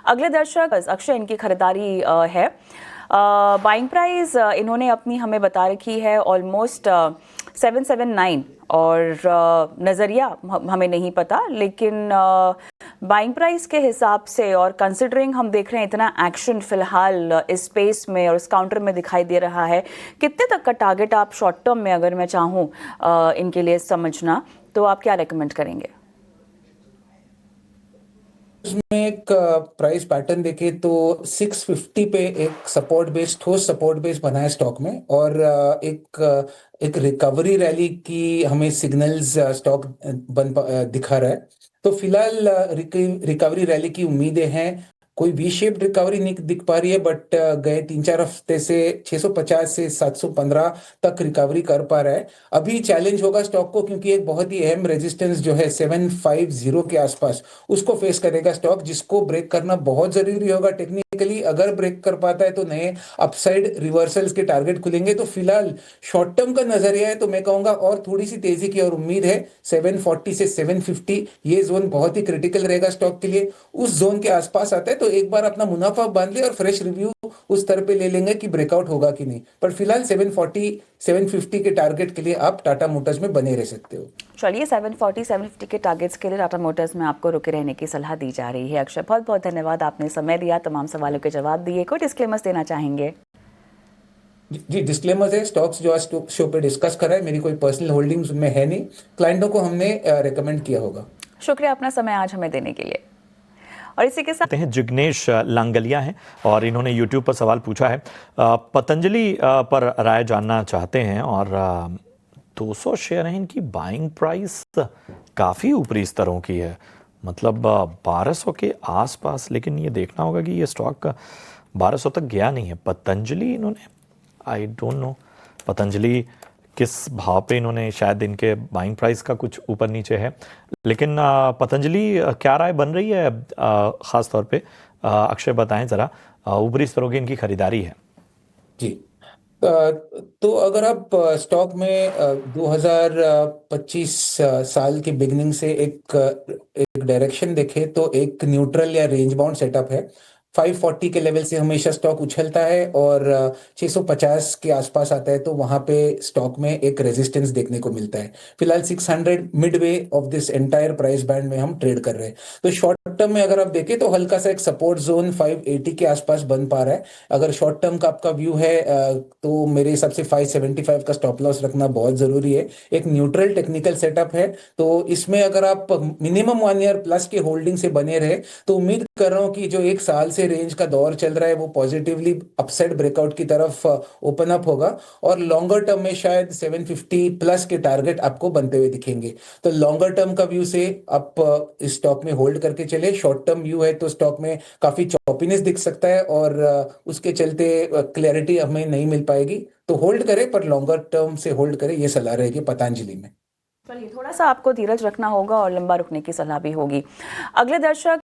अगले दर्शक अक्षय, इनकी खरीदारी है। बाइंग प्राइस इन्होंने अपनी हमें बता रखी है ऑलमोस्ट 779 और नज़रिया हमें नहीं पता, लेकिन बाइंग प्राइस के हिसाब से और कंसिडरिंग हम देख रहे हैं इतना एक्शन फिलहाल इस स्पेस में और इस काउंटर में दिखाई दे रहा है, कितने तक का टारगेट आप शॉर्ट टर्म में अगर मैं चाहूँ इनके लिए समझना, तो आप क्या रेकमेंड करेंगे? उसमें एक प्राइस पैटर्न देखे तो 650 पे एक सपोर्ट बेस, ठोस सपोर्ट बेस बना है स्टॉक में, और एक रिकवरी रैली की हमें सिग्नल्स स्टॉक दिखा रहा है। तो फिलहाल रिकवरी रैली की उम्मीदें हैं। कोई वी शेप रिकवरी नहीं दिख पा रही है, बट गए 3-4 हफ्ते से 650 से 715 तक रिकवरी कर पा रहा है। अभी चैलेंज होगा स्टॉक को, क्योंकि एक बहुत ही अहम रेजिस्टेंस जो है 750 के आसपास, उसको फेस करेगा स्टॉक, जिसको ब्रेक करना बहुत जरूरी होगा टेक्निकली। अगर ब्रेक कर पाता है तो नए अपसाइड रिवर्सल्स के टारगेट खुलेंगे। तो फिलहाल शॉर्ट टर्म का नजरिया है तो मैं कहूंगा और थोड़ी सी तेजी की और उम्मीद है। 740 से 750 ये जोन बहुत ही क्रिटिकल रहेगा स्टॉक के लिए। उस जोन के आसपास आता है तो एक बार अपना मुनाफा बांध ले और फ्रेश रिव्यू उस स्तर पे ले लेंगे कि ब्रेकआउट होगा कि नहीं। पर फिलहाल 740 750 के टारगेट के लिए आप टाटा मोटर्स में बने रह सकते हो। चलिए, 740 750 के टारगेट्स के लिए टाटा मोटर्स में आपको रुके रहने की सलाह दी जा रही है। अक्षय, बहुत बहुत धन्यवाद, आपने समय दिया, तमाम सवालों के जवाब दिए। कोई डिस्क्लेमर्स देना चाहेंगे? जी, डिस्क्लेमर है। स्टॉक्स जो आज शो पे डिस्कस कर रहा है, मेरी कोई पर्सनल होल्डिंग्स में है नहीं। क्लाइंटों को हमने रेकमेंड किया होगा। शुक्रिया अपना समय आज हमें देने के लिए। और इसी के साथ हैं जिग्नेश लांगलिया हैं और इन्होंने यूट्यूब पर सवाल पूछा है, पतंजलि पर राय जानना चाहते हैं, और 200 शेयर हैं, इनकी बाइंग प्राइस काफ़ी ऊपरी स्तरों की है, मतलब 1200 के आसपास, लेकिन ये देखना होगा कि ये स्टॉक 1200 तक गया नहीं है। पतंजलि इन्होंने, आई डोंट नो पतंजलि किस भाव पे, इन्होंने शायद इनके बाइंग प्राइस का कुछ ऊपर नीचे है, लेकिन पतंजलि क्या राय बन रही है ख़ास तौर पे? अक्षय बताएं ज़रा, ऊपरी स्तरों की इनकी खरीदारी है। जी, तो अगर आप स्टॉक में 2025 साल के बिगनिंग से एक डायरेक्शन देखें तो एक न्यूट्रल या रेंज बाउंड सेटअप है। 540 के लेवल से हमेशा स्टॉक उछलता है और 650 के आसपास आता है तो वहां पे स्टॉक में एक रेजिस्टेंस देखने को मिलता है। फिलहाल 600 Midway of this entire price band में हम ट्रेड कर रहे हैं। तो शॉर्ट टर्म में अगर आप देखें तो हल्का सा एक सपोर्ट जोन 580 के आसपास बन पा रहा है। अगर शॉर्ट टर्म का आपका व्यू है तो मेरे हिसाब से 575 का स्टॉप लॉस रखना बहुत जरूरी है। एक न्यूट्रल टेक्निकल सेटअप है, तो इसमें अगर आप मिनिमम 1 ईयर प्लस के होल्डिंग से बने रहे तो उम्मीद कर रहा हूं कि जो एक साल से रेंज का दौर चल रहा है वो पॉजिटिवली अपसाइड ब्रेकआउट की तरफ ओपन अप होगा, और लॉन्गर टर्म में शायद 750 प्लस के टारगेट आपको बनते हुए दिखेंगे। तो लॉन्गर टर्म का व्यू से आप इस स्टॉक में होल्ड करके चले। शॉर्ट टर्म व्यू है तो स्टॉक में काफी चॉपीनेस दिख सकता है और उसके चलते क्लैरिटी हमें नहीं मिल पाएगी। तो होल्ड करें, पर लॉन्गर टर्म से होल्ड करें, ये सलाह रहेगी पतंजलि में। चलिए, थोड़ा सा आपको धीरज रखना होगा और लंबा रुकने की सलाह भी होगी। अगले दर्शक